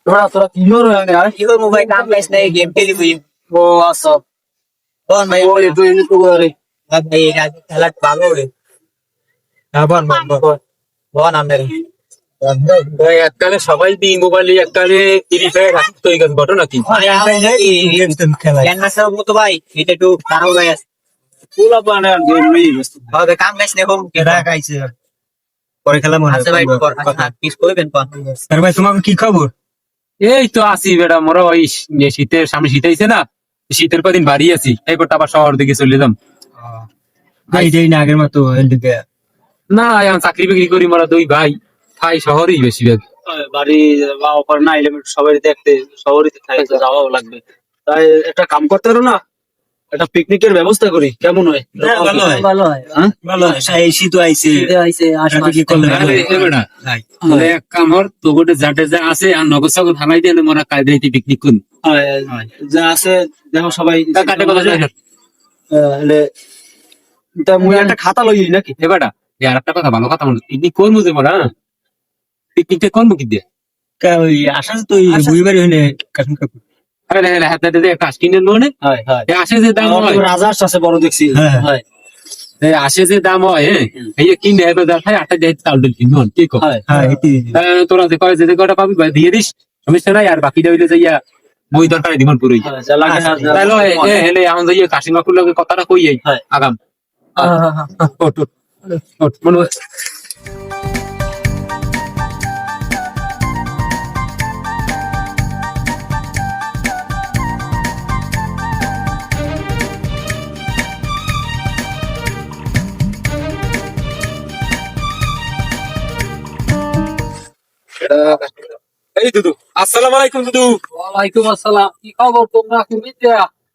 তোরা কি করো আর কি করবো ভাই, কাম কাজ নাই, গেম খেলি। ও আচ্ছা বল ভাই, ও একটু এনে তো করে ভাই খেলা ভালো রে। হ্যাঁ বল বল বল বল আমাদের ভাই এককালে সবাই দিয়ে মোবাইলে এককালে ফ্রি ফায়ার আসতো এই ঘটনা কি? মতো ভাই, এটা একটু খারাপ হয়ে গেছে। পুলা পানে আর গেম নেই হবে কাম কাজ নেই, হোম কেডা খাইছে পরে খেলা মনে আচ্ছা ভাই, কিছু করবেন পর। আরে ভাই তোমার কি খবর? এই তো আছি বেটা, মোরা ওই শীতের সামনে শীত আইছে না, শীতের কদিন বাড়ি আছি, এরপর আবার শহর দিকে চলে যাম। এইটাই না আগের মতো এদিকে না এখন চাকরি বাকরি করি, মোরা দুই ভাই খাই শহরেই বেশিরভাগ। বাড়ি যাওয়া পরে না এলে সবাই দেখতে শহরে থাকতে যাওয়াও লাগবে, তাই একটা কাম করতে পারো না, একটা পিকনিকের ব্যবস্থা করি, কেমন হয়? ভালো হয়, ভালো হয়, হ্যাঁ ভালো হয়, এই শীত আইছে পিকনিক করলে ভালো আরে হয়। এ বেটা, তাহলে এক কাম কর, তো গোটে জাটে যা আছে আর নগদ সগদ হালাই দিয়ে মোরা কায়দাইতে পিকনিক করি। যা আছে দেখো সবাই কাটে কথা যায় এলে তা মুই একটা খাতা লই নাকি? এ বেটা, আর একটা কথা, ভালো কথা, পিকনিক করবো যে মোরা, পিকনিকটা করবো কি দিয়ে? ওই আসা তো বুড়ি বাড়ি হইলে কাশ্মীর কাকু আরে হাতে হাতে কাজ কিনে মনে হয় হয় আসে যে দাম হয়, রাজাস আছে বড় দেখছি হয় আসে যে দাম হয়, এই কিনে এবার দেখায় 8টা দিয়ে চাল ডাল কিনবো, কি কর? হয় হয় তোরা যে কয় যে কয়টা পাবি ভাই দিয়ে দিস, সমস্যা নাই। আর বাকিটা হইলে যাইয়া বই দরকার দিমন পুরোই তাহলে হেলে এখন যাইয়া কাশিমাকুর লগে কথাটা কই আগাম ওঠ, ওঠ, ওঠ, মনে হয়। এই দুদু, আসসালামু আলাইকুম দুদু। ওয়ালাইকুম আসসালাম। কি খবর তোমরা? কুমিল্লা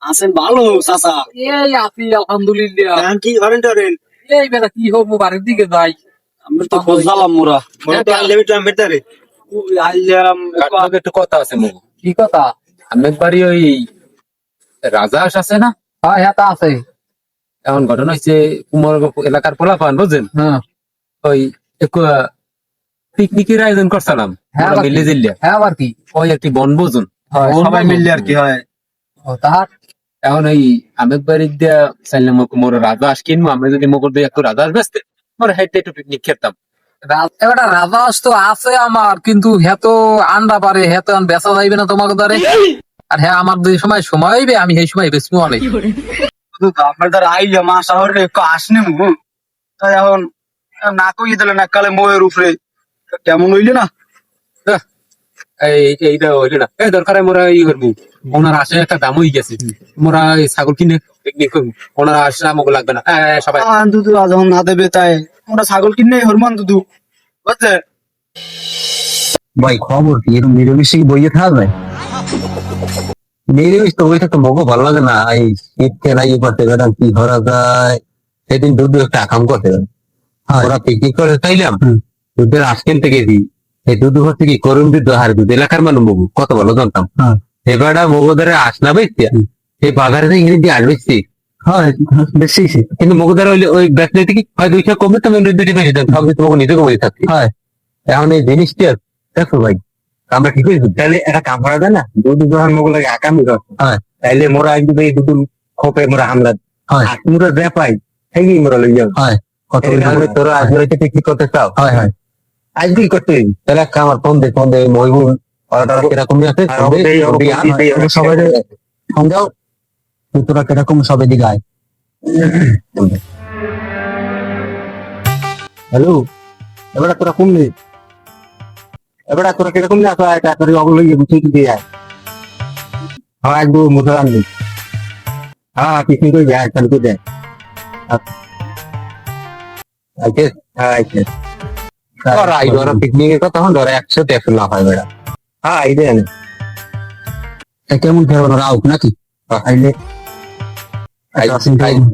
আছেন ভালো চাচা? এই আছি আলহামদুলিল্লাহ। কি করেন টরেন? এই বেলা কি হোক, বাড়ির দিকে যাই। আমরা তো খোঁজ জালাম মোরা মোরা তো আইলে বিটাম বেটারে আইলাম কাটলগে একটু কথা আছে মু। কি কথা? আমের বাড়ি ওই রাজাহাঁস আছে না, হ্যাঁ হ্যাঁ তা আছে। এখন ঘটনা হচ্ছে কুমার এলাকার পোলাপান বুঝছেন, হ্যাঁ ওই পিকনিকের আয়োজন করছিলাম হ্যাঁ আবার মিলে কি? জিল্লা, হ্যাঁ আবার কি? ওই একটি বনভোজন। হয়, সবাই মিললে আর কি হয়। ও, তাহার এখন ওই আমের বাড়ির দিয়া চাইলাম মোর রাজাহাঁস কিনবো, আমরা যদি মোগর দিয়ে একটু রাজাহাঁস বেচতে মোর হাইতে একটু পিকনিক খেতাম। এবার রাজাস তো আছে আমার, কিন্তু হ্যাঁ তো আন্ডা পারে, হ্যাঁ তো বেচা যাইবে না তোমাকে ধরে। আর হ্যাঁ আমার যে সময় সময় হইবে আমি সেই সময় বেচবো অনেক। আপনার দ্বারা আইলে মা শহরে আসনে মু তাই এখন না কই দিলে না কালে মোয়ের উপরে কেমন হইলে না এইটা হইলে না, এই দরকারে মোরা ই করবো, ওনার আসে একটা দাম হয়ে গেছে, মোরা এই ছাগল কিনে পিকনিক করবো, ওনার আসলে আমাকে লাগবে না। সবাই দুদু যখন না দেবে তাই আমরা ছাগল কিনে হরমান দুদু বুঝছে। ভাই খবর কি এরকম নিরামিষ কি বইয়ে থাকা যায়? নিরামিষ তো বই থাকতে মগো ভালো লাগে না। এই শীত কেনা ইয়ে করতে গেলাম কি ধরা যায়, সেদিন দুধ একটা কাম করতে গেলাম, ওরা পিকনিক করে চাইলাম, দুধের আঁশ কিনতে গেছি, এই দুধ হচ্ছে কি করুন দুধ হার দুধ এলাকার মানুষ মগু কত ভালো জানতাম, এবারটা মগোদারে আস না বেচছে, এই বাজারে থেকে ইংরেজি আস বেচছি, হয় বেশি কিন্তু মগোদার ওই বেচলে থেকে হয় 200 কমে তুমি দুটি বেশি দেন, সব তোমাকে নিজে কমে থাকছি। হয় এখন এই জিনিসটা দেখো ভাই, আমরা কি করি তাহলে একটা কাম করা যায় না, দুধ যখন মোগুলো লাগে আকামি হয় তাইলে মোরা একদম এই দুধ খোপে মোরা হামলা হয় মোরা ব্যাপাই হেগি মোরা লই যাও হয় কত তোরা আজ রাইতে কি করতে চাও? হয় হয় আজ কি করতে তাহলে আমার ফোন দে মহিবুল অর্ডার কিরকম আছে সবাই সঙ্গেও তোরা কিরকম সবাই দিকে আয়। হ্যালো এবার তোরা কম নেই, এবার তোরা কিরকম না তাড়াতাড়ি অগুলো বুঝিয়ে দিয়ে যায়। হ্যাঁ একদম মোটর আনবি, হ্যাঁ পিকনিক করে যায় চালু করে দেয়। পিকনিকের কথা ধরো 100 লাভ হয় বেড়া। হ্যাঁ এই দেন কেমন খেলবো রাউক নাকি খাইলে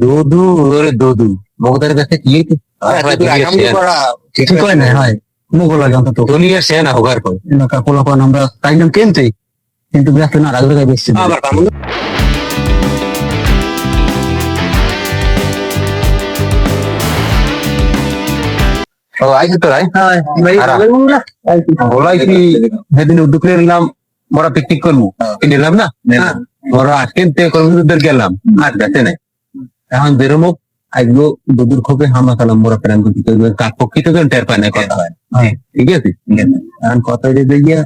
দুধু দুধু মগদার কাছে কি ঠিক হয় না হয় মুগল লাগে অন্তত দুনিয়ার সে না হোগার করে এলাকা কোলাপান আমরা তাইলাম কিনতে, কিন্তু ব্যস্ত না রাগ লাগাই বেশি আইসি তো রাই বলাই কি সেদিন উদ্যোগ নিলাম মোরা পিকনিক করবো নিলাম না মোরা আজকে কর্মীদের গেলাম আর বেঁচে নাই এখন বেরোমো আজগো দুদুর খোপে হামা কালাম মোরা প্ল্যান করতে কাক পক্ষী তো টের পায় না কথা হয় ঠিক আছে এখন কথা যে গিয়া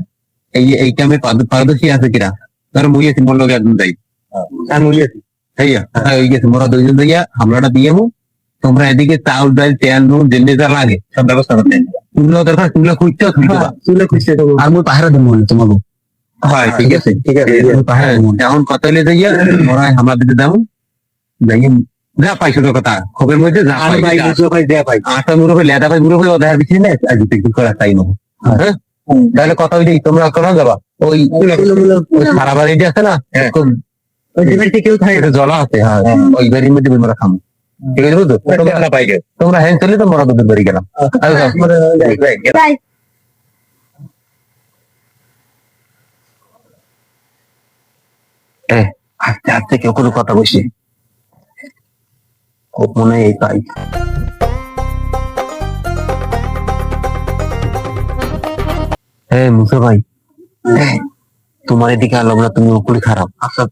এইটা আমি পারদর্শী আছে কিনা ধরো মুইয়াছি মোর লোক একদম যাই আর মুইয়াছি হইয়া হয়ে গেছে মোরা দুইজন যাইয়া হামলাটা দিয়ে তোমরা এদিকে চাউল ডাল তেল নুন যেমনি যা লাগে সব ব্যবস্থা করতে তুগুলো দরকার তুগুলো খুঁজতে আর মুই পাহারা দেবো তোমাকে হয় ঠিক আছে এখন কথা হলে যাইয়া মোরা হামলা দিতে যাবো যাই যা পাইছো তো কথা খবরের মধ্যে যা পাই আটা মুরব্বী লেদা পাই মুরব্বী ওদের পিছিয়ে নেই আজ পিকনিক করা তাই নেবো হ্যাঁ তাহলে কথা হইলে তোমরা কেন যাবা ওই সারা বাড়ি যে আছে না কেউ থাকে জলা আছে হ্যাঁ ওই বাড়ির মধ্যে আমরা খাবো ঠিক আছে বুঝছো তোমরা হ্যাঁ চলে তো মোরা দুধের বাড়ি গেলাম আস্তে আস্তে কেউ কোনো কথা বসে খুব মনে হয় এই পাই হ্যাঁ মুসা ভাই তোমার এদিকে আলো না তুমি উপরে খারাপ আচ্ছা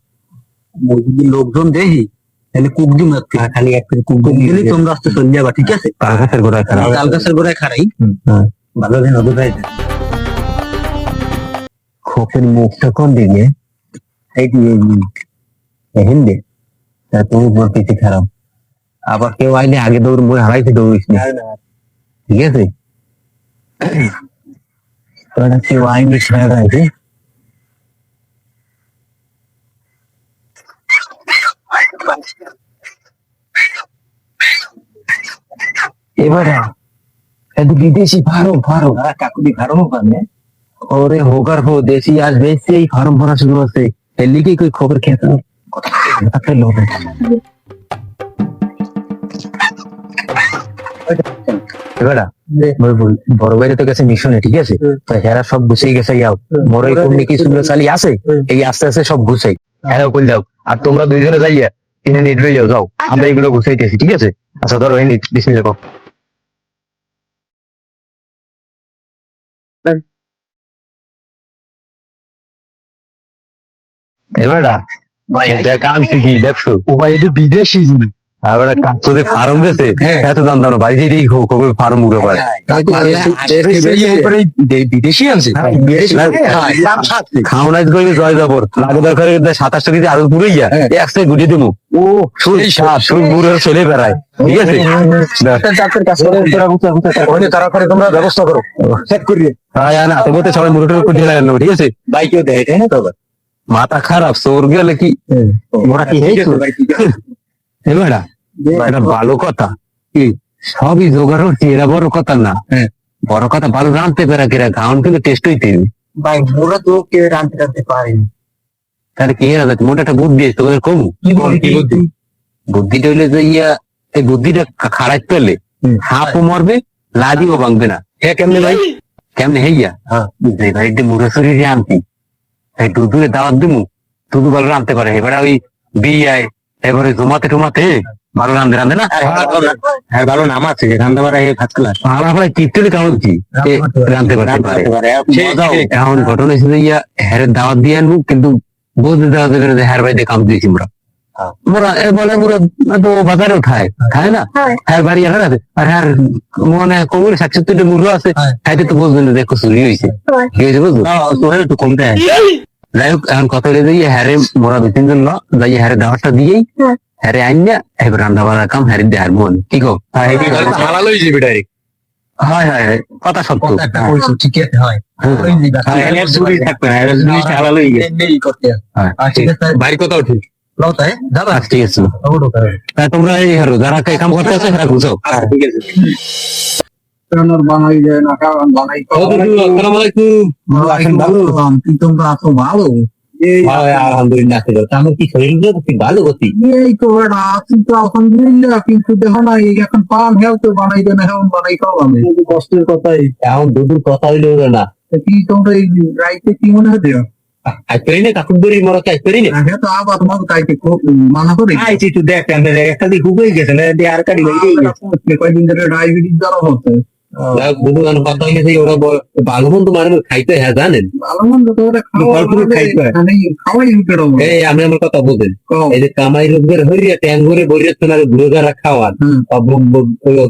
যদি লোকজন দেখি তাহলে কুকদি মারতে খালি এক কুক দিলে তোমরা আসতে চলে যাবা ঠিক আছে তাল গাছের গোড়ায় খারাপ তাল গাছের গোড়ায় খারাই ভালো দিন হবে ভাই খোপের মুখটা কোন দিকে এই হিন্দি তুমি বলতেছি খারাপ আবার কেউ আইলে আগে দৌড় বই হারাইতে দৌড়িস না ঠিক আছে কেউ আইলে ছাড়া আছে এবারে বিদেশি ফার্ম কাকুদি ফার্ম পাবে ওরে হোগার হো দেশি আজ বেশি এই ফার্ম ভরা শুরু হচ্ছে এর লিগে কই খবর খেতে লোক বড় বাইরে তো গেছে মিশনে ঠিক আছে হেরা সব গুছিয়ে গেছে বড় কিছু চালি আছে এই আস্তে আস্তে সব গুছাই হ্যাঁ কই যাও আর তোমরা দুইজনে যাইয়া কিনে নিয়ে যাও আমরা এগুলো গুছাইতেছি ঠিক আছে আচ্ছা ধরো এই বিসমিল্লাহ কও এবারটা কাম শিখি দেখছো উপায় বিদেশি আবার তোদের ফার্ম গেছে এত দাম দাম বাড়ি যেতেই খবর ফার্ম উঠে পারে বিদেশি আছে খাওয়াই করে জয় যাবর লাগে দরকার 27 কেজি আলু পুড়ে গিয়া একসাথে গুটিয়ে দেবো ও সুর বুড়ো চলে বেড়ায় ঠিক আছে তারা করে তোমরা ব্যবস্থা করো সেট করিয়ে হ্যাঁ না তোমাদের সবাই মুড়ো করে নেবো ঠিক আছে বাইকেও দেয় তাই না তো মাথা খারাপ চোর গেলে কি মোরা কি এটা ভালো কথা কি সবই জোগাড় হচ্ছে এরা বড় কথা না বড় কথা ভালো রাঁধতে পারে কিরা গাউন কিন্তু টেস্ট হইতে ভাই মোরা তো কেউ রাঁধতে পারেনি তাহলে কি রাঁধতে মোটা একটা বুদ্ধি আছে তোদের কম বুদ্ধিটা হইলে যে এই বুদ্ধিটা খারাপ পেলে হাঁপও মরবে লাদিও ভাঙবে না হ্যাঁ কেমনে ভাই কেমনে হেইয়া যে বাড়িতে মুড়ো শরীরে আনতি এই দুধুরে দাওয়াত দিমু দুধু ভালো রাঁধতে পারে এবারে ওই বিয়ায় এবারে জমাতে টমাতে ভালো রাঁধে না হ্যাঁ ভালো নাম আছে রাঁধতে পারে ফার্স্ট ক্লাস আমরা টিপটে কেমন কি রাঁধতে পারে এখন ঘটনা হিসেবে হ্যাঁ দাওয়াত দিয়ে আনবো কিন্তু বুঝতে দেওয়া যাবে হ্যার বাড়িতে কাম দিয়েছি আমরা মোরা বলে মোরা তো বাজারেও খায় না হ্যাঁ বাড়ি আছে আর হ্যাঁ মানে কমরে 70 মুরগো আছে খাইতে তো বুঝবেন না দেখো চুরি হয়েছে ঠিক আছে বুঝলো একটু কমতে যাই হোক এখন কথা হলে যাই হ্যারে মোরা 2-3 জন যাই হ্যারে দাওয়াতটা দিয়েই হ্যারে আইন না এবার রান্না বান্না কাম হ্যারে দিয়ে হারবো কি কো হালাল হয়ে যাবে ডাইরেক্ট হয় কথা সত্য ঠিক আছে হয় চুরি থাকবে না হালাল হয়ে গেছে বাড়ি কোথাও ঠিক ঠিক আছে তোমরা এই হারো যারা কাম করতে আছে হ্যাঁ বুঝাও ঠিক আছে বানাই যায় না কারণ বানাই তোমরা আসো ভালো আলহামদুলিল্লাহ আমার কি শরীর ভালো গতি এই তো আছি তো আলহামদুলিল্লাহ কিন্তু দেখো না এখন পান হেলথ বানাই দেয় না এখন বানাই খাও আমি কষ্টের কথাই এখন দুধুর কথা হইলে না কি তোমরা এই রাইতে কি মনে হচ্ছে আইপেরিনে কাকুদুরি মরা আইপেরিনে হ্যাঁ তো আবার তোমাকে কাইতে খুব মানা করে আইছি তুই দেখ একটা দিক হুবেই গেছে না আর কাটি হয়ে গেছে কয়েকদিন ধরে ডায়াবেটিস জ্বর হচ্ছে দুধু গান কথা হইলে সেই ওরা ভালো মন্দ মানে খাইতে হ্যাঁ জানেন ভালো মন্দ তো ওরা ভরপুর খাইতে হয়। খাওয়াই উঠে এই আমি আমার কথা বলতেন এই যে কামাই রোজগার হইয়া ট্যাং করে বইরে তোমার বুড়োগারা খাওয়ান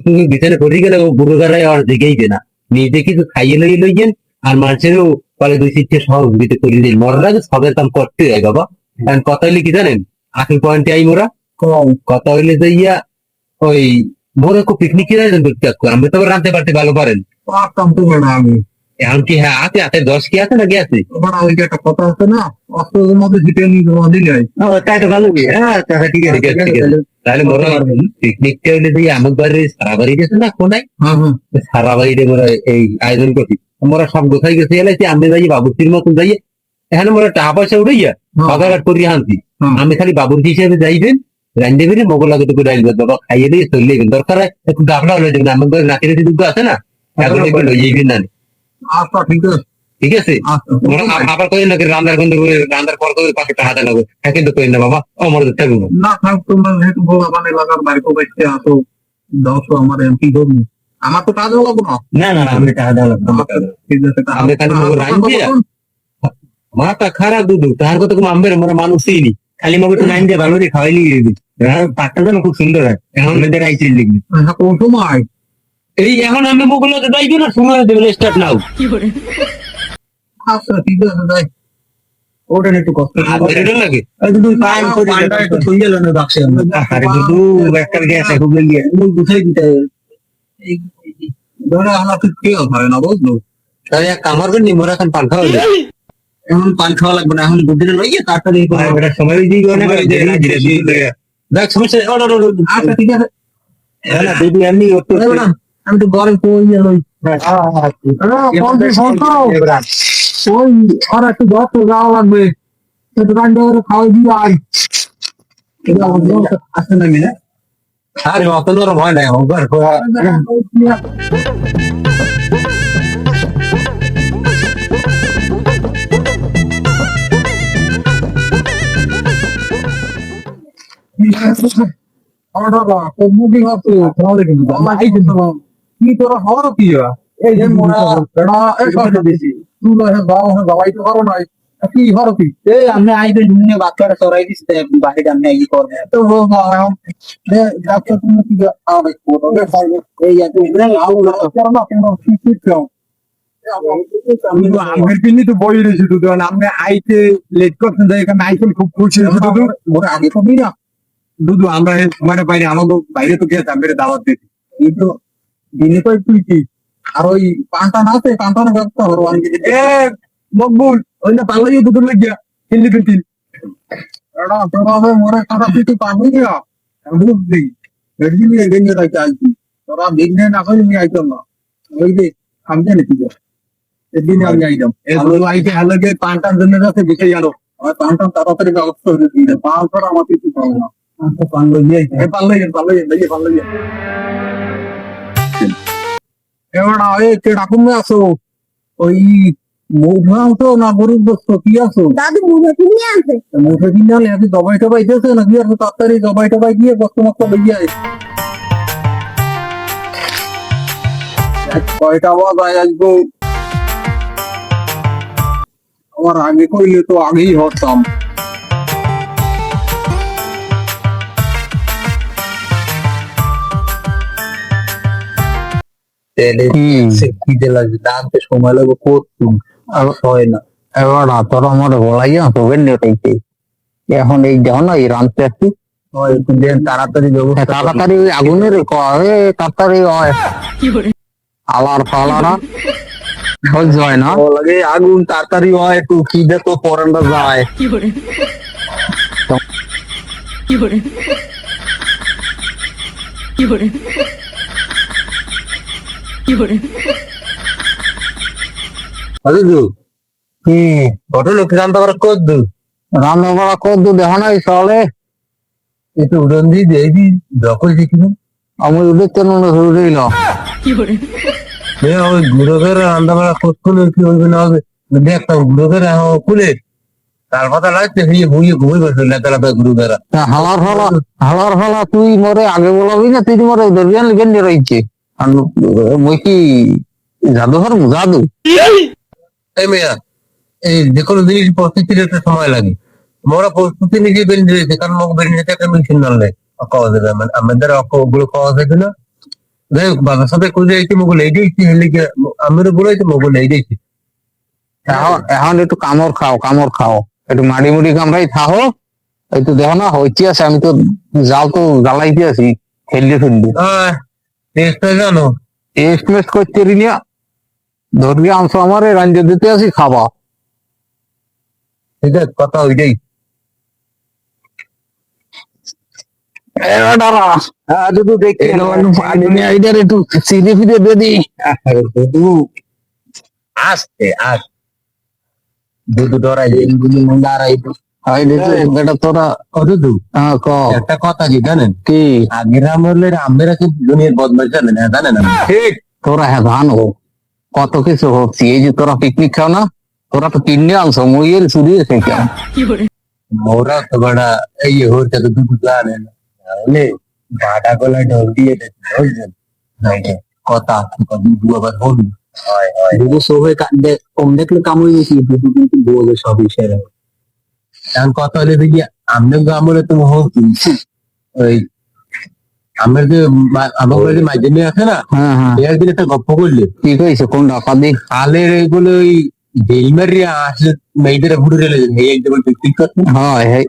তুমি বিছানে পড়ে গেলে বুড়োগারাই আর দিকেই না নিজে কিছু খাইয়ে লইয়ে লইয়েন আর মানুষেরও পরে দুই শিক্ষা সহযোগিতা করে দিন মরার আগে সবের কাম করতে হয় বাবা কারণ কথা হইলে কি জানেন আখের পয়েন্টে আই মোরা কথা হইলে যাইয়া ওই মোরা খুব পিকনিকের আয়োজন করতে আমি তো রাঁধতে পারতে ভালো পারেন পারতাম তো না আমি এখন কি হ্যাঁ আছে হাতে 10 কি আছে নাকি আছে ওরা ওই যে একটা কথা আছে না অস্ত্রের মধ্যে জিতে নিয়ে জমা দিলে তাই তো ভালো কি হ্যাঁ ঠিক আছে ঠিক আছে ঠিক আছে তাহলে মোরা পিকনিকটা হইলে যে আমার বাড়ি সারা বাড়ি গেছে না কোনায় সারা বাড়িতে মোরা এই আয়োজন করছি মোরা সব গোছাই গেছে এলাইছি আমি যাই বাবুর্চির মতন যাই এখানে মোরা টাকা পয়সা উঠাইয়া বাজারঘাট করি আনছি আমি খালি বাবুর্চি হিসেবে যাইবেন রান্ধে বেরে মোগল লাগে টুকু ডাইল বাবা খাইয়ে দিয়ে চলে যাবেন দরকার হয় একটু গাফলা হলে যাবেন আমার ঘরে নাতি নাতি দুটো আছে না এখন একটু লই যাইবেন না আচ্ছা ঠিক আছে ঠিক আছে মোরা আবার কই না রান্নার গন্ধ করে রান্নার পর করে পাশে টাকা দেন হ্যাঁ কিন্তু কই না বাবা আমার তো থাকবো না থাক তোমরা যেহেতু ভোলা বানে লাগার বাড়ি তো বাইতে আসো দশ আমার এমপি করবো আমার তো কাজ হলো না না আমি টাকা দেওয়া ঠিক আছে আমি খালি রান্ধি মাথা খারাপ দুধু তার কথা কোনো আম্বের আমরা মানুষই নি খালি মগে তো লাইন দিয়ে ভালো দিয়ে খাওয়াই নিয়ে দিবি পাটটা যেন খুব সুন্দর হয় এখন আমাদের আইসিল লিখবি কোন সময় এই এখন আমি মোগলাতে যাইবি না সময় দেবেন স্টার্ট নাও আচ্ছা ঠিক আছে যাই ওটা একটু কষ্ট লাগে দুধ টাইম করে একটু শুয়ে গেল না বাক্সে আরে দুধু একটা গ্যাস এখন গিয়ে বুঝাই দিতে ধরে আমার তো কেউ হয় না বুঝলো তাই এক কামার করে নিমোর এখন পান খাওয়া যায় এখন পান খাওয়া লাগবে না এখন দুদিনে লইয়ে তাড়াতাড়ি এটা সময় দিয়ে দেখ সমস্যা আচ্ছা ঠিক আছে না দিদি এমনি আমি তো ঘরে কই ওই ওই আর একটু দশ যাওয়া লাগবে দোকান দিয়ে খাওয়াই দিয়ে আই আসতে নামি না আরে অত নরম হয় না ওভার কি তোরা হওয়ার কি এই যে মোরা দাবাই তো করো নাই কি হর কি এই আমি আইতে ঢুনে বাচ্চারা সরাই দিতে বাইরে আমি এই করবে তো ডাক্তার তুমি কি আবে এই এত করো না কেন ঠিক করো আমের পিনি তো বই রয়েছে তো আপনি আইতে লেট করছেন এখানে আইতেন খুব খুশি দুধু মোরা আগে কবি না দুধু আমরা মানে বাইরে আমাকে বাইরে তো গেছে আমি দাওয়াত দিতে কিন্তু দিনে তো তুই কি আর ওই পান্তা না আছে পান্তানো ব্যবস্থা হলো মকবুল ওই না পাল্লাই দুধ লেগে কিনলি তুই তোরা মরে কাটা তুই পাবি না দুধ দিই রেডি নিয়ে গেঞ্জে রাখতে আইছি তোরা বিঘ্নে না করে নিয়ে আইতাম না ওই যে আমি জানি তুই এদিন আমি আইতাম আইতে হালকে পান্তার জন্য যাচ্ছে বিষয় জানো আমার পান্তা তাড়াতাড়ি ব্যবস্থা হয়ে দিই পাল করা আমার কিছু পাবো না এবার কিরকম আছো ওই মুখা আছো না গরিব বস্তু কি আছো দাদু মুখে কিনে আনছে মুখে কিনে আনলে নাকি দবাই টবাই দিয়েছে নাকি আর তাড়াতাড়ি দবাই টবাই দিয়ে বস্তু মস্ত লইয়ে আয় কয়টা বাজায় আসবো আমার আগে কইলে তো আগেই হতাম সময় লাগবে করতুম হয় না এবার তোর আমার বলাইয়া তোকে নেটাইতে এখন এই যাও না এই রানতে আসছি তাড়াতাড়ি তাড়াতাড়ি ওই আগুনের তাড়াতাড়ি হয় আলার ফালারা সহ্য হয় না লাগে আগুন তাড়াতাড়ি হয় একটু খিদে তো পরানটা যায় কত লোক জানতে পারা করদু রান্না বাড়া করদু দেখো না চলে একটু উড়ন দিয়ে দেখবি দখল দেখি আমি উঠে তেন উঠেইল ওই গুঁড়ো করে রান্না বাড়া করতে কি হইবে না হবে দেখতাম গুঁড়ো করে খুলে তার কথা লাগছে ভুইয়ে ঘুমিয়ে বসে নেতারা গুরু দ্বারা হালার ফালা তুই মরে আগে বলাবি না তুই মরে ধরবিয়ান লিখেন রয়েছে আর মই কি জাদুঘর জাদু এই মেয়া এই যে কোনো জিনিস প্রস্তুতির একটা সময় লাগে মোরা প্রস্তুতি নিজে বেরিয়ে দিয়েছে কারণ মোক বেরিয়ে যেতে একটা মেশিন নালে পাওয়া যাবে মানে আমাদের ওগুলো পাওয়া যাবে না যাই হোক বাবার সাথে খুঁজে আইছি মোগুলো এই দিয়েছি হেলে আমিরও বলেছি মোগুলো এই দিয়েছি এখন এখন একটু কামড় খাও একটু মাড়ি মুড়ি কামড়াই থাকো একটু দেখো না হইতে আছে আমি তো জাল তো জ্বালাইতে আছি ফেললে টেস্টটা জানো টেস্ট করতে পারি না ধরবি আনছো আমার রাঞ্জে দিতে আছি খাবা ঠিক আছে কথা ওইটাই একটু চিনি ফিরে দিয়ে দিই আসতে আস দুধু ডরাই দাঁড়াই বেটা তোরা দুধু একটা কথা কি জানেন কি আগের আমলের আমরা কি দুনিয়ার বদমাশ জানেন না জানেন না ঠিক তোরা হ্যাঁ জানো কত কিছু হচ্ছে এই যে তোরা পিকনিক খাও না তোরা তো কিনে আনছো মুইয়ের চুরি এসে কেন মোরা তো বড়া এই হচ্ছে তো দুধ জানে না তাহলে বাটা গলায় ঢোল দিয়ে বুঝলেন কথা দুধু আবার হল হয় হয় দুধু সবাই কম দেখলে কামড়ে গেছি দুধু কিন্তু বলে সব বিষয় এখন কথা হলে দেখি আমনে আমলে তো ওই আমের যে আমার যে মাইজেনি আছে না একদিন একটা গপ্প করলে কি কইছে কোন ডাকাতি কালের এইগুলো ওই ঢিল মারিয়া আসলে মেয়েদের ঘুরে গেলে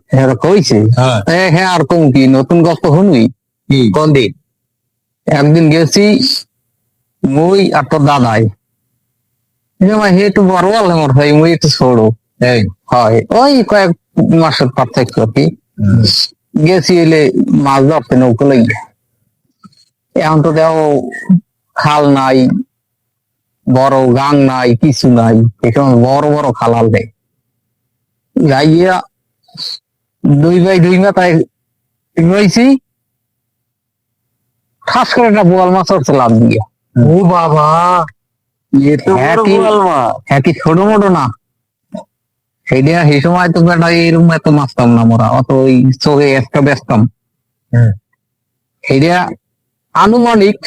হ্যাঁ কইছে হ্যাঁ আর কম কি নতুন গল্প শুনবি কোন দিন একদিন গেছি মুই আর তোর দাদাই হে একটু বড় আমার ভাই মুই একটু ছোড়ো হয় ওই কয়েক মাসের পার্থক্য কি গেছি এলে মাছ ধরতে নৌকো লাগে এখন তো দেখো খাল নাই বড় গাং নাই কিছু নাই এখানে বড় বড় খালাল দেয় যাইয়া 2 বাই 2 মাথায় রয়েছি ঠাস করে একটা বোয়াল মাছ হচ্ছে লাভ দিয়ে ও বাবা হ্যাঁ কি ছোট মোটো না সেইটা সেই সময় তো বেটা এরকম এত মাছতাম না মোরা অত ওই চোখে একটা ব্যস্তাম সেইটা আনুমানিক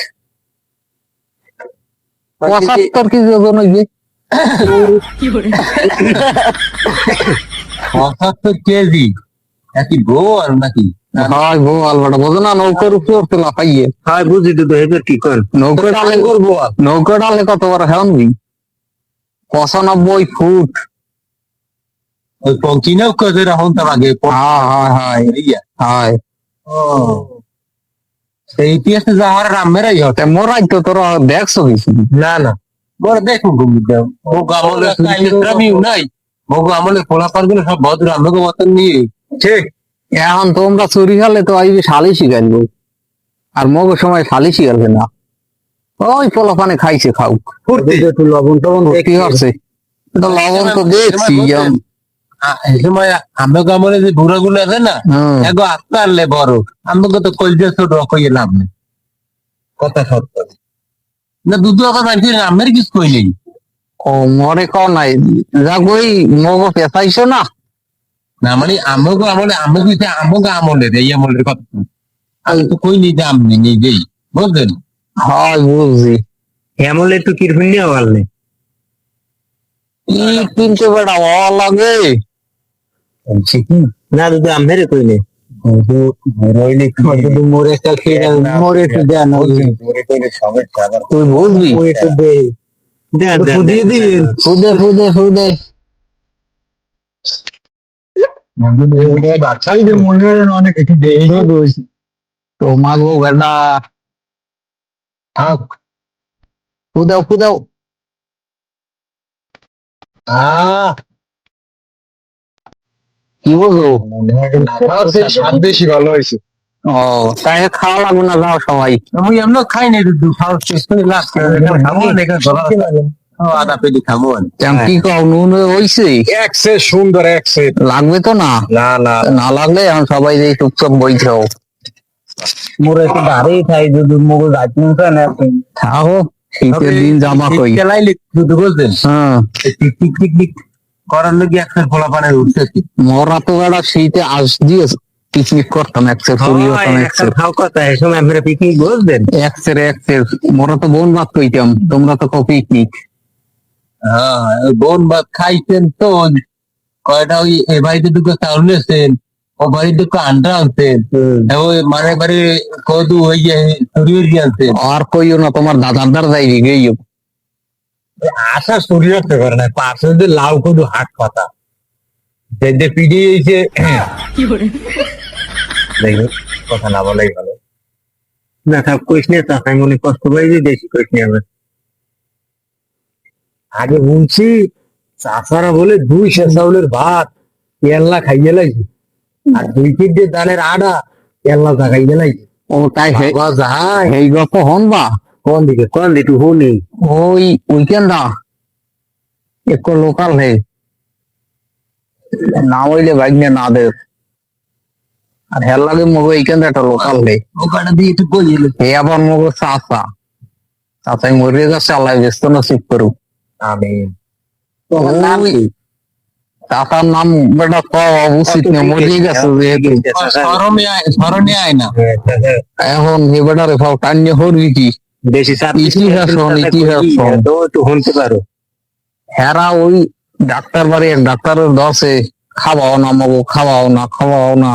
75 কেজি ওজন হইবে 75 কেজি একই গোয়াল নাকি হয় গোয়াল বড় বোঝো না নৌকার উপরে উঠতে লাফাইয়ে হয় বুঝি তো এবার কি কর নৌকা ডালে করবো নৌকা ডালে কত বড় হেন 95 ফুট ওই পঙ্কি নৌকা যেটা হন তার আগে হয় সেই ইতিহাসে যাওয়ার রামেরাই হতে মোরাই তো তোরা দেখছো কিছু না না মোরা দেখুন নাই মগু আমলে ফোলাপার গুলো সব ভদ্র আমাকে মতন নিয়ে ঠিক এখন তোমরা চুরি খালে তো আইবি শালি শিখাইব আর মগু সময় শালি শিখাবে না ওই পোলাপানে খাইছে খাও একটু লবণ টবণ কি হচ্ছে লবণ তো দেখছি এই সময় আমাকে আমলে যে বুড়া গুলো আছে না এগো আস্তে আনলে বড় আমাকে তো কলজে ছোট কইয়ে লাভ নেই কথা সত্য না দুধু আবার মানছি আমের কিছু কই নেই ও মরে কও নাই যাক ওই মগো পেঁচাইছো না না মানে আমাকে আমলে আমাকে আমলে এই আমলের কথা আমি তো কই নিতে আমি নিজেই বুঝলেন হয় বুঝছি আমলে তো কিরকম নিয়ে পারলে কিনতে বেড়া লাগে না দুধু আমের কই নেই মোরে একটা খেয়ে মোরে একটু দেন তুই বুঝবি ফুদে বাচ্চাদের মনে হয় অনেক একটু তো মাগো বেটা থাক ফুদাও কি বলবো বেশি ভালো হয়েছে ও তাই খাওয়া লাগবে না যাও সবাই আমি এমন খাই নাই খাওয়ার চেষ্টা করে লাস্ট আদা পেটি খাবো কি কও নুন হইছে একসে সুন্দর একসে লাগবে তো না না লাগলে এখন সবাই যে চুপচাপ বই খাও মোরে একটু দাঁড়িয়ে খাই যদি মোগো যাইতে না খাও শীতের দিন জামা কই খেলাইলি দুধ বলতেন হ্যাঁ পিকনিক করার লোক একটা ফোলা পানে উঠতেছি মোরা তো বেড়া শীতে আস দিয়েছে পিকনিক করতাম একসের চুরি হতাম একসের খাও কথা এই সময় আমরা পিকনিক বসবেন একসের মোরা তো বোন ভাত কইতাম তোমরা তো কো পিকনিক হ্যাঁ বোন ভাত খাইতেন তো কয়টা ওই এ বাড়িতে দুটো চাউল নিয়েছেন ও বাড়িতে দুটো আন্ডা আনতেন ওই মানে বাড়ি কদু ওই যে চুরি হয়ে আনতেন আর কইও না তোমার দাদার দ্বার যাইবি গেইও আশা চুরি রাখতে পারে না পাশে যে লাউ কদু হাট পাতা যে পিড়ি এসে দেখো কথা না বলাই ভালো না থাক কইস নিয়ে তাই মনে কষ্ট পাই যে বেশি কইস নিয়ে আমরা আগে শুনছি চাষারা বলে 200 চাউলের ভাত কেল্লা খাইয়ে লাগছে আর 2 কেজি ডালের আড়া কেল্লা খাইয়ে লাগছে ও তাই যায় এই গল্প হনবা কোন দিকে শুনি ওই উইকেন্ড না একটু লোকাল হে না হইলে বাইক নিয়ে না দে আর হেল লাগে মগো উইকেন্ড একটা লোকাল হে ওখানে দিয়ে একটু বলিয়ে হে আবার মগো চাচা চাচাই মরে গেছে আল্লাহ ব্যস্ত নসিব করুক আমি ওই চাচার নাম বেটা পাওয়া উচিত না মরে গেছে যেহেতু স্মরণে আয় না এখন হে বেটারে ফাও টান্যে হরবি কি বেশি ইতিহাস হন, ইতিহাস হন। তো একটু শুনতে পারো হেরা ওই ডাক্তার বাড়ি এক ডাক্তারের দশে খাওয়াও না মগো খাওয়াও না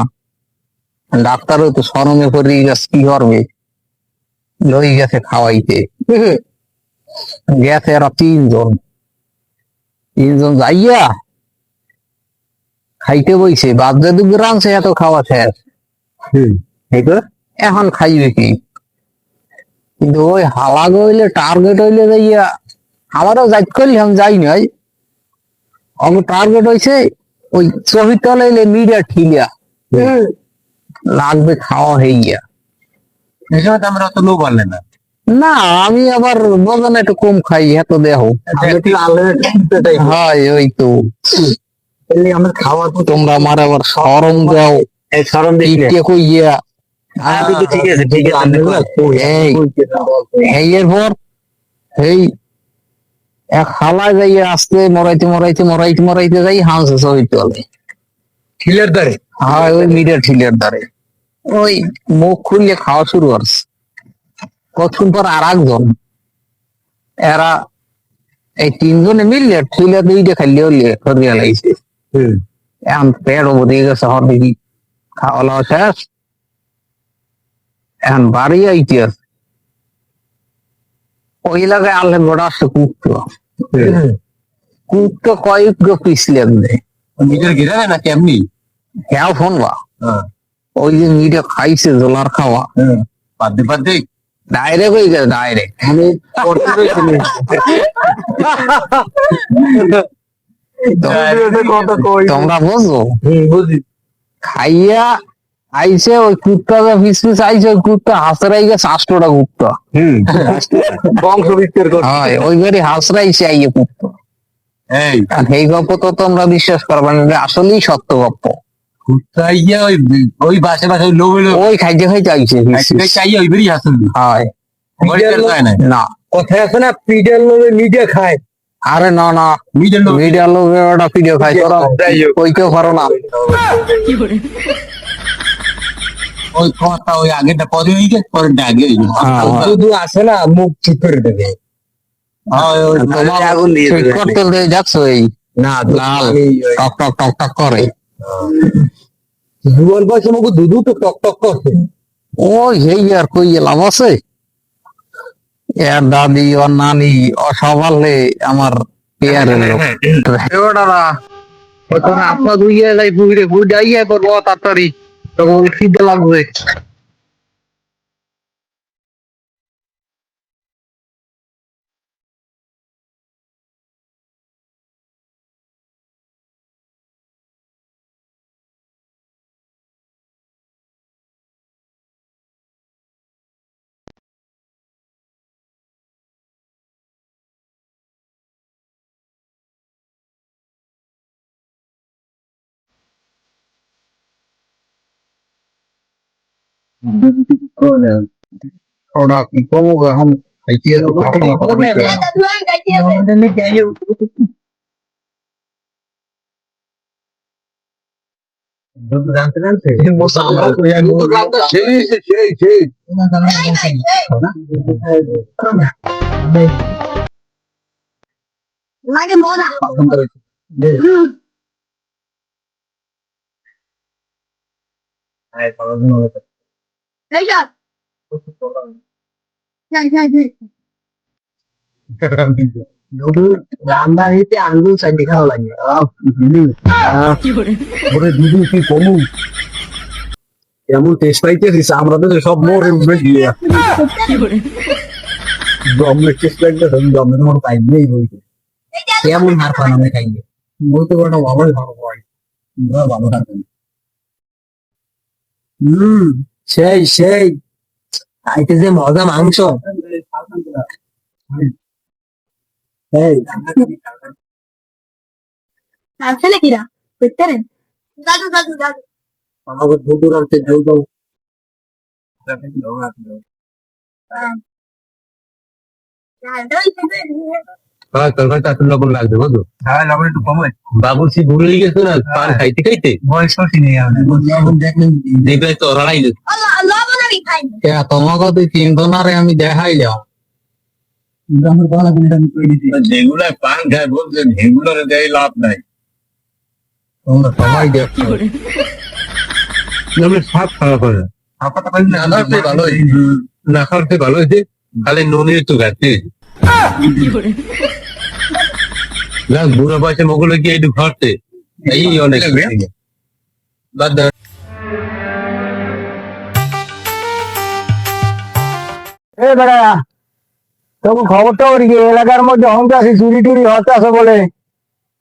ডাক্তারও তো শরমে করে গেছে কি করবে লই গেছে খাওয়াইতে গেছে এরা তিনজন যাইয়া খাইতে বইছে বাদ যে দুপুর আনছে এত খাওয়া শেষ এখন খাইবে কি কিন্তু ওই হালা গইলে টার্গেট হইলে যাইয়া আমারও যাইত করলে আমি যাই নাই আমার টার্গেট হয়েছে ওই ছবি তলাইলে মিডিয়া ঠিলিয়া লাগবে খাওয়া হইয়া এই সময় তো আমরা অত লোক পারলে না না আমি আবার বজন একটু কম খাই এত দেহ হয় ওই তো আমরা খাওয়ার পর তোমরা আমার আবার সরম দাও এই স্মরণ দেখলে কে কইয়া ঠিক আছে এই এই এরপর এই এক হালা যাইয়া আসতে মরাইতে যাই হাঁসে ছবি তোলে খিলের দ্বারে হয় ওই মিডিয়া ঠিলের দ্বারে ওই মুখ খুললে খাওয়া শুরু করছে কতক্ষণ পর আর একজন এরা এই তিনজনে মিললে ঠিলে দুইটা খাইলে হলে সরিয়া লাগছে এখন পেট দিয়ে গেছে হর দেখি খাওয়া দাওয়া শেষ এখন বাড়ি আইতে আছে ওই এলাকায় আনলে বড় আসছে কুকটো কয়েক পিস লাগবে নিজের গিরাবে না কেমনি হ্যাঁ ফোন বা ওই যে মিটে খাইছে জোলার খাওয়া পাদ্দে ডাইরেক্ট হয়ে গেছে ডাইরেক্ট তোমরা বুঝো বুঝি খাইয়া আইসে ওই কুত্তা পিস আইসে ওই কুত্তা হাসরাই গেছে 8টা কুত্তা বংশ বিস্তার করছে হয় ওই বাড়ি হাসরাইছে আইয়ে কুত্তা এই এই গল্প তো তোমরা বিশ্বাস করবে না এটা আসলেই সত্য গল্প চাইয়া ওই বাসে বাসে লোক ওই খাইতে আইছে চাইয়া ওই বেরিয়ে আসুন হয় না কথায় আছে না পিডেল লোকে নিজে খায় আরে না নিজের লোক মিডিয়া লোকের ওটা ভিডিও খাই তোরা কইতেও পারো না ওই কথা ওই আগেটা পরে হয়ে গেছে পরেরটা আগে হয়ে গেছে শুধু আসে না মুখ ঠিক করে দেবে আগুন দিয়ে করতে যাচ্ছো এই না লাল টক টক করে জীবন বয়সে মুখ দুধু তো টক টক করছে ওই এই আর কই লাভ আছে এর দাদি ওর নানি ও সবালে আমার পেয়ারের লোক ওটারা ওখানে আপনার দুইয়ে যাই বুড়ে বুড়াইয়া করবো তাড়াতাড়ি তখন খিদে লাগবে ওরা কি কমো এখন খাইতে জানতে জানতে লাগে মজা এই যা যাই যাই যাই রান্নাঘরেতে আঙ্গুল চাইতে খাওয়া লাগে ওরে দিদি কি কমু এমন টেস্ট পাইতেছিস আমরা তো সব মোড়ে উঠে গিয়ে দমে টেস্ট পাইতে দমে মোড় পাই নেই বইতে কেমন হার পান আমি খাইলে বইতে বড় ভালোই ভালো হয় ভালো থাকবেন সেই সেই খাইতে যে মজা মাংস এই আছে নাকি রা দেখতে রে দাদু দাদু দাদু আমাকে দুটো রাখতে দুটো হ্যাঁ তরকারিটা আসলে লবণ লাগবে বুঝলো হ্যাঁ লবণ একটু কমে বাবুর্চি ভুলে গেছো না পান খাইতে খাইতে বয়স কষি নেই লবণ দেখলেন দেখলে তো লড়াই লবণ আমি খাই তোমাকে তুই চিনতো না রে আমি দেখাই যাও আমার গলা গুলো আমি কই দিছি যেগুলো পান খায় বলছে সেগুলোর দেয় লাভ নাই তোমরা সবাই দেখো আমি সব খাওয়া করে আপনারা কই না না খাওয়াতে ভালো হয়েছে না খাওয়াতে ভালো হয়েছে খালি নুনের একটু ঘাটতি না বুড়ো বয়সে মোগুলো গিয়ে একটু ঘরতে এই অনেক বাদ দাও। এ বেড়া তবু খবর টবর কি এলাকার মধ্যে হংকাশি চুরি টুরি হতে আছে বলে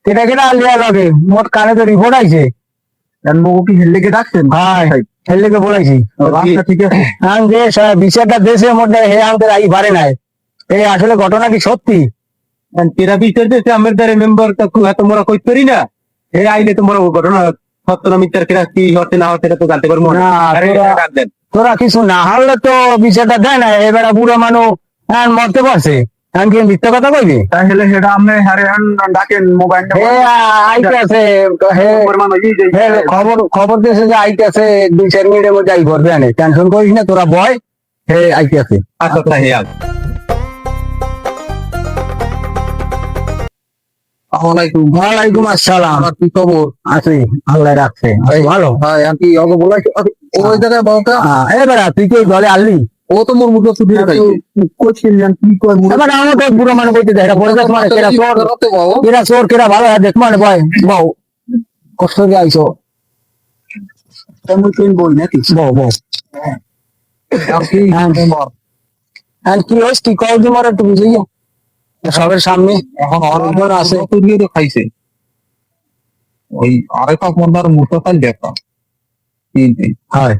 কেটা কেটা আলিয়া লাগে মোট কানে তো রিপোর্ট আইছে মগু কি হেললেকে ডাকছেন হ্যাঁ ছেলেকে বলাইছি আচ্ছা ঠিক আছে আন যে বিচারটা দেশের মধ্যে হে আনতে আই পারে নাই এই আসলে ঘটনা কি সত্যি থেরাপি চলতেছে আমার দ্বারা মেম্বার তোমরা কই পারি না এ আইলে তোমরা ঘটনা সত্য না মিথ্যার কেরা কি হতে না হতে এটা তো জানতে পারবো না, আরে তোরা- ডাক দেন তোরা কিছু না হারলে তো বিচারটা দেয় না এবার বুড়ো মানুষ হ্যাঁ মরতে পারছে আমি কি মিথ্যা কথা কইবি তাহলে সেটা আপনি হারে ডাকেন মোবাইলটা হে আইতাছে হে হে খবর খবর দিয়েছে যে আইতাছে 2-4 মিনিটের মধ্যে আই করবে আনে টেনশন করিস না তোরা বয় হে আইতাছে আচ্ছা তাই আজ ওয়ালাইকুম আসসালাম আমার কি খবর আছে আল্লাহ রাখছে ভালো হ্যাঁ আমি ওকে বলাইছি ওই জায়গায় বলতা এবার তুই কি দলে আনলি ও তো মোর মুখে শুধু কইছিলেন কি কই এবার আমার তো বুড়ো মানুষ বলতে দেয় পরিবেশ মানে কেরা চোর কেরা চোর কেরা ভালো দেখ মানে বয় বউ কষ্ট দিয়ে আইসো তেমন কোন বই নাকি বউ বউ আপনি আর কি হইস কি কল দি মরে একটু বুঝাইয়া সবের সামনে এখন অনেকবার আছে তো দিয়ে তো খাইছে ওই আরেকটা মন্দার মুঠো কাল দেখা তিন হয়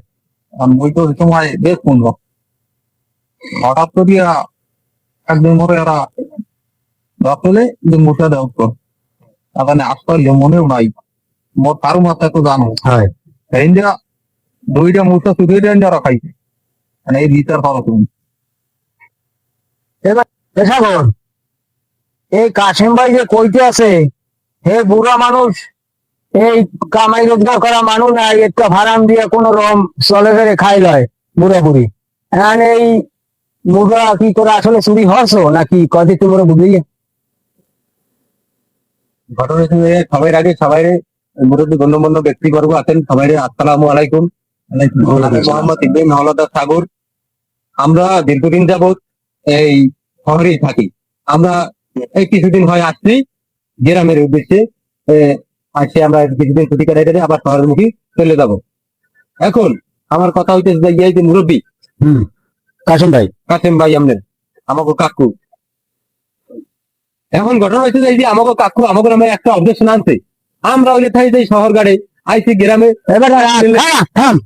আর মই তো সময় দেখুন হঠাৎ করিয়া একদিন মরে এরা রাখলে যে মুঠা দেওয়া তো এখানে আসলে মনেও নাই মোর কারো মাথায় তো জানো হয় ইন্ডিয়া দুইটা মুঠা শুধু ইন্ডিয়া খাইছে মানে এই বিচার করো তুমি দেখা কর এই কাশিম ভাই যে কইতে আছে হে বুড়া মানুষ এই কামাই রোজগার করা মানুষ না একটা ভাড়াম দিয়ে কোন রকম চলে ফেরে খাই লয় বুড়া বুড়ি এখন এই মুড়া কি করে আসলে চুরি হসো নাকি কদি তোমরা বুঝিয়ে ঘটনা শুনে সবাই আগে সবাই মুরব্বী গণ্যমান্য ব্যক্তিবর্গ আছেন সবাই আসসালামু আলাইকুম আমি মোহাম্মদ ইব্রাহিম হাওলাদার সাগর আমরা দীর্ঘদিন যাবৎ এই শহরেই থাকি আমরা এই কিছুদিন হয় আসছি গ্রামের উদ্দেশ্যে আসছে আমরা কিছুদিন ছুটি কাটাই আবার শহরের মুখী চলে যাব এখন আমার কথা হইতেছে যে এই যে মুরব্বী কাশিম ভাই কাসেম ভাই আমাদের আমাকে কাকু এখন ঘটনা হয়েছে যে এই যে আমাকে কাকু আমাকে নামে একটা অবজেকশন আনছে আমরা ওই থাই যে শহর গাড়ে আইসি গ্রামে এবার থাম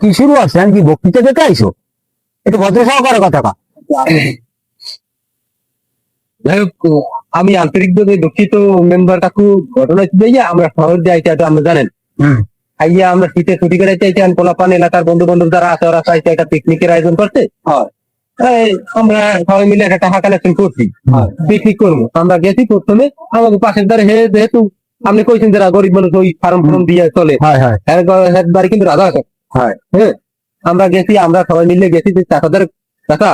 কি শুরু আছে আমি কি বক্তৃতা দেখে আইসো একটু ভদ্র সহকারে কথা কা যাই হোক আমি আন্তরিকভাবে দুঃখিত মেম্বার কাকু ঘটনা হচ্ছে যে আমরা শহর যে আইতে আমরা জানেন আইয়া আমরা শীতে ছুটি করে চাইতে পোলাপান এলাকার বন্ধু বান্ধব যারা আছে ওরা চাইতে একটা পিকনিকের আয়োজন করতে এই আমরা সবাই মিলে একটা টাকা কালেকশন করছি পিকনিক করবো আমরা গেছি প্রথমে আমাদের পাশের দ্বারে যেহেতু আপনি কইছেন যারা গরিব মানুষ ওই ফার্ম ফার্ম দিয়ে চলে হয় হয় একবারে কিন্তু রাজা আছে হয়। হ্যাঁ আমরা গেছি, আমরা সবাই মিলে গেছি যে টাকাদের টাকা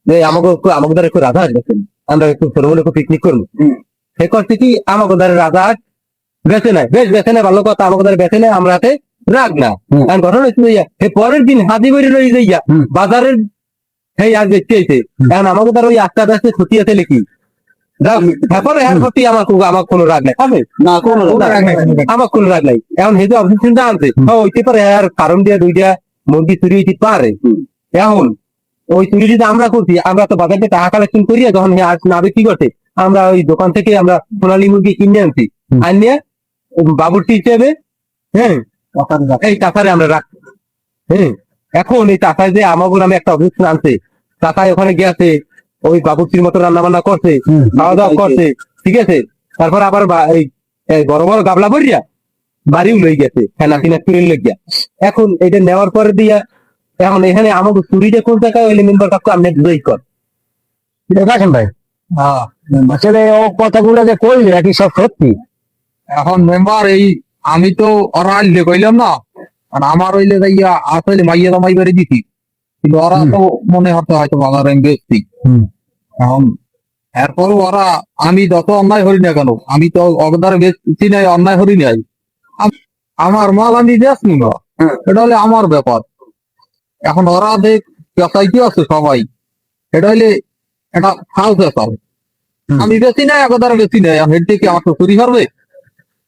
যে আমাকে দ্বারা একটু রাজা গেছেন, আমরা একটু ছোট বলে পিকনিক করবো। সে করছে কি আমাকে দ্বারা রাজা বেছে নেয়, বেশ বেছে নেয়, ভালো কথা, আমাকে দ্বারা বেছে নেয়, আমরা হাতে রাখ না। কারণ ঘটনা হচ্ছে পরের দিন হাতি বেরি রয়ে যাইয়া বাজারের সেই আগ দেখতে আইছে, কারণ আমাকে দ্বারা ওই আটটা ব্যস্ত ছুটি আছে নাকি তারপরে এর প্রতি আমার কোনো রাগ নাই, হবে না কোনো আমার কোনো রাগ নাই। এখন হেতু আপনি চিন্তা আনছে হইতে পারে আর কারণ দিয়ে দুইটা মুরগি চুরি হইতে পারে। এখন ওই চুরি যদি আমরা করছি, আমরা তো বাজারে টাকা কালেকশন করিয়া যখন নাবে কি করছে, আমরা ওই দোকান থেকে আমরা সোনালী মুরগি কিনে আনছি, আনিয়ে বাবুর্চি হিসেবে হ্যাঁ এই টাকারে আমরা রাখছি। হ্যাঁ এখন এই টাকায় যে আমাকে নামে একটা অভিযোগ আনছে, টাকায় ওখানে গেছে ওই বাবুর্চির মতো রান্না বান্না করছে, খাওয়া দাওয়া করছে, ঠিক আছে, তারপর আবার এই বড় বড় গাবলা ভরিয়া বাড়িও লই গেছে ফেনা ফিনা তুলে লেগিয়া। এখন এটা নেওয়ার পরে দিয়া এখন এখানে আমাকে চুরিটা কোন জায়গায় ওই মেম্বার কাকু আপনি বুঝাই কর দেখেন ভাই, আসলে ও কথাগুলো যে কইলে কি সব সত্যি? এখন মেম্বার এই আমি তো ওরা আইলে কইলাম না, আর আমার হইলে যাইয়া আসলে মাইয়া মাই বাড়ি দিছি, কিন্তু ওরা তো মনে হতো হয়তো বাজারে আমি বেচছি। এখন এরপর ওরা আমি যত অন্যায় হরি না কেন, আমি তো অগদারে বেচছি নাই, অন্যায় হরি নাই, আমার মাল আমি বেচনি না, এটা হলে আমার ব্যাপার। এখন ওরা দেখ পেঁচাইতে আছে সবাই, এটা হইলে এটা ফাল পেঁচাল, আমি বেশি নাই, একদারে বেশি নাই, হেড থেকে আমার তো চুরি করবে।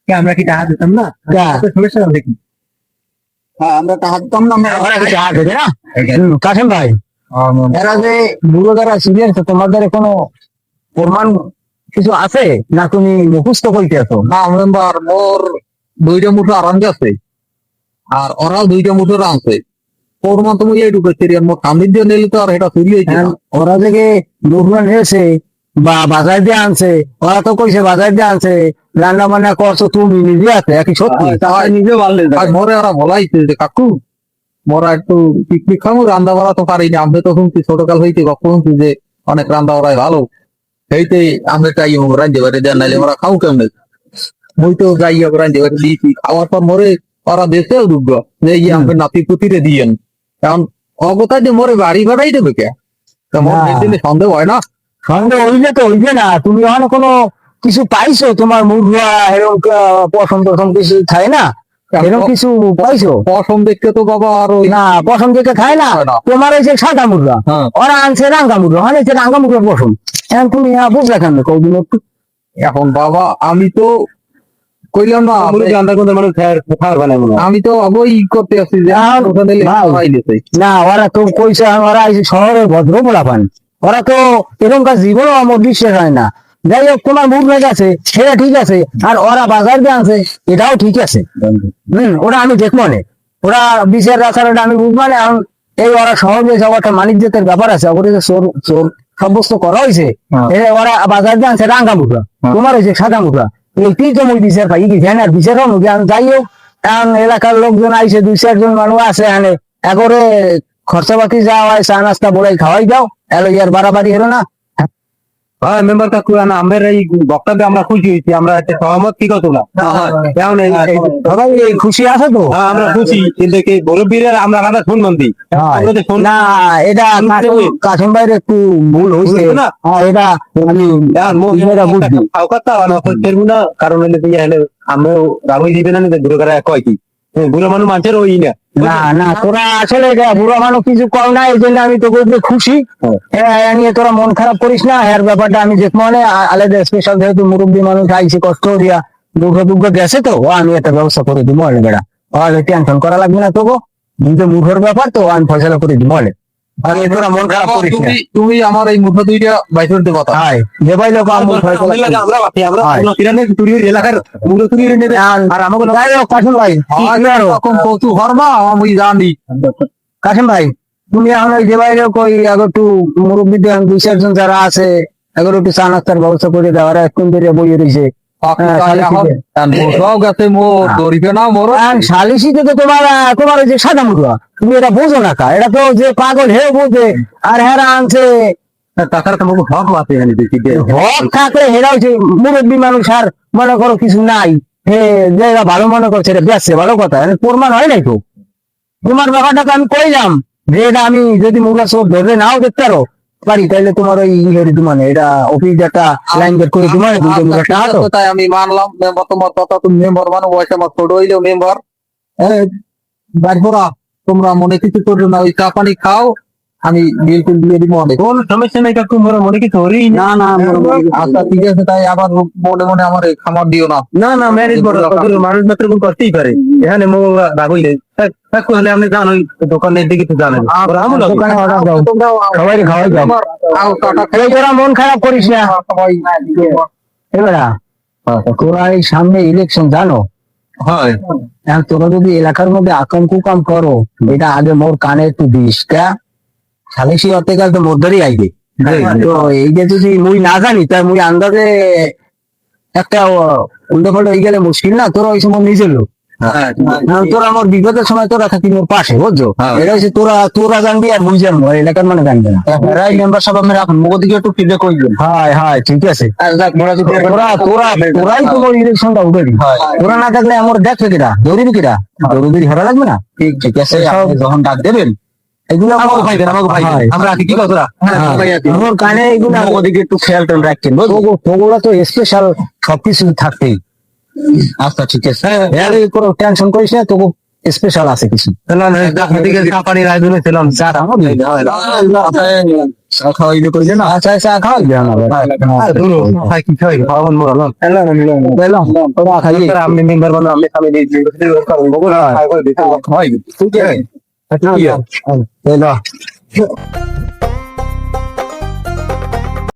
আমরা কি টাকা দিতাম না? সমস্যা হবে কি? আমরা টাকা দিতাম না, আমরা টাকা দেবে না। কাসেম ভাই, এরা যে বুড়ো যারা সিরিয়াস, তোমাদের কোনো প্রমাণ কিছু আছে না তুমি মুখস্থ করতে আছো? না মেম্বার, মোর 2টা মুঠো আরাম গেছে, আর ওরাও 2টা মুঠো আনছে, ওর মতো এইটুকু মোট কান্দির দিয়ে নিলে তো আর এটা চুরি হয়েছে না। ওরা থেকে দুপুর নিয়েছে বা বাজার দিয়ে আনছে, ওরা তো কইছে বাজার দিয়ে আনছে, রান্না বান্না করছো তুমি নিজে আছে, একই সত্যি নিজে পারলে আর মোরে ওরা বলাইছে যে কাকু মোরা একটু পিকনিক খাবো, রান্না বাড়া তো পারিনি, আমি তো শুনছি ছোটকাল হইতে শুনছি যে অনেক রান্না বাড়াই ভালো, সেইতে আমি চাই রান্ধতে পারি দেন, নাইলে ওরা খাও কেমন। মুই তো যাই রান্ধতে পারি দিয়েছি, খাওয়ার পর মোরে ওরা দেশেও যোগ্য যে আমাকে নাতি পুতিরে দিয়েন, কারণ অবতায় যে মোরে বাড়ি ভাড়াই দেবে কে, মোর দিনে সন্দেহ হয় না। সন্দেহ হইলে তো হইবে না, তুমি ওখানে কোনো কিছু পাইছো তোমার মুখরা এরকম পছন্দ টসন্দ কিছু খায় না, এরকম কিছু পাইছো? পশম দেখতে তো বাবা আর ওই না পছন্দ দেখে খায় না, তোমার হয়েছে সাদা মুদ্রা, ওরা আনছে রাঙ্গা মুদ্রা, ওখানে রাঙ্গা মুদ্রার পছন্দ, এখন তুমি বুঝলে কেন কৌদিন একটু? এখন বাবা আমি তো কইলাম না, মানুষ খাওয়ার বানায় মনে হয়। আমি তো অবই করতে আসছি যে না ওরা তো কইছে ওরা শহরের ভদ্র বলা পান, ওরা তো এরকম জীবনও আমার বিশ্বাস হয় না। যাই হোক তোমার মুখ হয়ে গেছে সেটা ঠিক আছে, আর ওরা বাজার দিয়ে আনছে এটাও ঠিক আছে। ওরা আমি দেখবো না, ওরা বিচার রাখার আমি বুঝবো না। এখন এই ওরা শহর যে একটা মানিজ্যের ব্যাপার আছে, ওরা যে চোর চোর সাব্যস্ত করা হয়েছে, ওরা বাজার দিয়ে আনছে রাঙ্গা মুদ্রা, তোমার হয়েছে সাদা মুদ্রা, এইটাই তো মই বিচার পাই কি জানি, আর বিচার হলো যাই হোক এখন এলাকার লোকজন আইসে 2-4 জন মানুষ আছে, এখানে একবারে খরচাপাতি যা হয় চা নাস্তা বলে খাওয়াই দাও, এলো ইয়ার বাড়াবাড়ি হলো না। হ্যাঁ মেম্বার কাকু, আমাদের এই বক্তব্যে আমরা খুশি হয়েছি, আমরা সহমত ঠিক হতো না। এখন সবাই খুশি আছে তো? আমরা খুশি, কিন্তু মুরব্বীরা আমরা আলাদা সম্মান দিই না, এটা কাসেম ভাইয়ের একটু ভুল হয়েছে না, এটা আমি বুঝছি। কারণ আমিও রাবই দিবে না, দূরে করে কয় কি বুড়ো মানুষ মানুষের ওই না। না না তোরা আসলে বুড়ো মানুষ কিছু কর না, এই জন্য আমি তোকে খুশি। হ্যাঁ নিয়ে তোরা মন খারাপ করিস না, এর ব্যাপারটা আমি দেখবো মানে আলাদা স্পেশাল, যেহেতু মুরব্বী মানুষ আইসি কষ্ট দিয়া দুর্গ গেছে, তো আমি একটা ব্যবস্থা করে দিব অনেক বেড়া, টেনশন করা লাগবে না তোকে, কিন্তু মুখের ব্যাপার তো আমি ফয়সালা করে দিব অনেক। আর তোরা মন খারাপ করিস না, তুমি আমার এই মুঠো 2টা বাইশ করতে কথা যে ভাই লোক এলাকার আর আমাকে কাসেম ভাই কচু হরবা আমি জানি। কাসেম ভাই তুমি এখন ওই যে বাইরে কই একটু মুরব্বীদের 2-4 জন যারা আছে একটু চা নাস্তার ব্যবস্থা করে দেওয়ার একদিন ধরে বইয়ে রয়েছে। সালিশিতে তো তোমার ওই যে সাদা মুদ্রা, তুমি এটা বোঝো না কা, এটা তো যে পাগল হে বোঝে, আর হেরা আনছে টাকার তোমাকে হক আছে এখানে দেখি হক থাকলে হেরা হচ্ছে মুরব্বী মানুষ আর মনে করো কিছু নাই হে যারা ভালো মনে করছে এটা বেসছে ভালো কথা প্রমাণ হয় নাই তো তোমার ব্যাপারটাকে আমি কইলাম যে এটা আমি যদি মুগলা সব ধরে নাও দেখতে পারি তাহলে তোমার ওই মানে এটা অফিস একটা লাইন বের করে তোমার তাই আমি মানলাম মেম্বার তোমার কথা তুমি মেম্বার মানে বয়স আমার ছোট হইলেও মেম্বার বাড়িরা তোমরা মনে কিছু করবে না ওই চা পানি খাও আমি বিল টিল দিয়ে দিব অনেক কোন সমস্যা নেই কাকু মোরা মনে কিছু হরি না না আচ্ছা ঠিক আছে তাই আবার মনে মনে আমার এই খামার দিও না না না ম্যারেজ বড় মানুষ মাত্র কোন করতেই পারে এখানে মোগল রাগইলে কাকু হলে আপনি জানো দোকানের দিকে তো জানেন দোকানে অর্ডার দাও সবাই খাওয়াই দাও এই তোরা মন খারাপ করিস না এবারা তোরা এই সামনে ইলেকশন জানো হয় এখন তোরা যদি এলাকার মধ্যে আকাম কুকাম করো এটা আগে মোর কানে একটু দিস কা সালিশি হতে গেলে তো মোর ধরেই আইবে তো এই যে যদি মুই না জানি তাই মুই আন্দাজে একটা উল্টো পাল্টা হয়ে গেলে মুশকিল না তোরা ওই সময় নিজের লোক তোরা আমার বিপদের সময় তোরা থাকি মোর পাশে বুঝছো এটা হচ্ছে তোরা জানবি আর মুই জানবো এলাকার মানে জানবে না রাই মেম্বার সব আমরা রাখুন মুখ দিকে একটু ফিডব্যাক করবেন হয় হয় ঠিক আছে তোরাই তো ইলেকশনটা উঠেবি তোরা না থাকলে আমার দেখবে কিনা জরুরি কিনা জরুরি হারা লাগবে না ঠিক আছে আপনি যখন ডাক দেবেন এগুলো আমাকে পাইবেন আমরা কি কথা আমার কানে এগুলো ওদিকে একটু খেয়াল টেল রাখেন ওগুলো তো স্পেশাল সবকিছু থাকতেই আচ্ছা ঠিক আছে কোনো টেনশন করিস না তোকে স্পেশাল আছে কিছু পানির আয়োজনে ছিলাম চা খাওয়াইলে কইলে না আচ্ছা চা খাওয়াইলে না কি খাই খাওয়ান মোরালাম আপনি মেম্বার বানো আমি খালি দিয়েছি